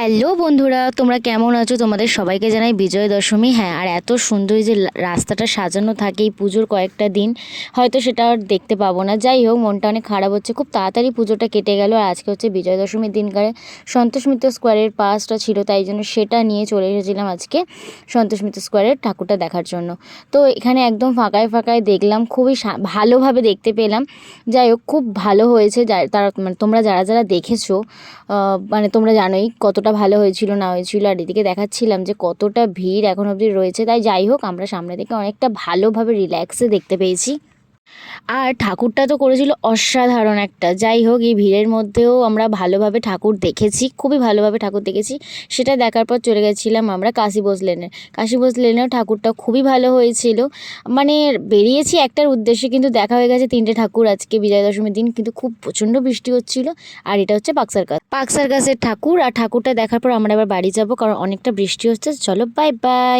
Hello বন্ধুরা, তোমরা কেমন আছো? তোমাদের সবাইকে জানাই বিজয় দশমী। হ্যাঁ, আর এত সুন্দর যে রাস্তাটা সাজানো থাকে এই পুজোর কয়েকটা দিন, হয়তো সেটা আর দেখতে পাবো না। যাই হোক, মনটা অনেক খারাপ হচ্ছে, খুব তাড়াতাড়ি পুজোটা কেটে গেল। আর আজকে হচ্ছে বিজয় দশমীর দিনকারে সন্তোষ মিত্র স্কোয়ারের পাসটা ছিল, তাই জন্য সেটা নিয়ে চলে এসেছিলাম আজকে সন্তোষ মিত্র স্কোয়ারের ঠাকুরটা দেখার জন্য। তো এখানে একদম ফাঁকায় ফাঁকায় দেখলাম, খুবই ভালোভাবে দেখতে পেলাম। যাই হোক, খুব ভালো হয়েছে। তারা মানে তোমরা যারা যারা দেখেছো, মানে তোমরা জানোই কতটা ভালো হয়েছিল না হয়েছিল। আর এদিকে দেখাচ্ছিলাম যে কতটা ভিড় এখন অবধি রয়েছে। তাই যাই হোক, আমরা সামনে থেকে অনেকটা ভালোভাবে রিল্যাক্সে দেখতে পেয়েছি। আর ঠাকুরটা তো করেছিল অসাধারণ একটা। যাই হোক, এই ভিড়ের মধ্যেও আমরা ভালোভাবে ঠাকুর দেখেছি, খুবই ভালোভাবে ঠাকুর দেখেছি। সেটা দেখার পর চলে গেছিলাম আমরা কাশী বোস লেনে। কাশী বোস লেনেও ঠাকুরটা খুবই ভালো হয়েছিল। মানে বেরিয়েছি একটার উদ্দেশ্যে, কিন্তু দেখা হয়ে গেছে তিনটে ঠাকুর আজকে বিজয়া দশমীর দিন। কিন্তু খুব প্রচণ্ড বৃষ্টি হচ্ছিল। আর এটা হচ্ছে পাকসার গাছের ঠাকুর। আর ঠাকুরটা দেখার পর আমরা এবার বাড়ি যাব, কারণ অনেকটা বৃষ্টি হচ্ছে। চলো, বাই বাই।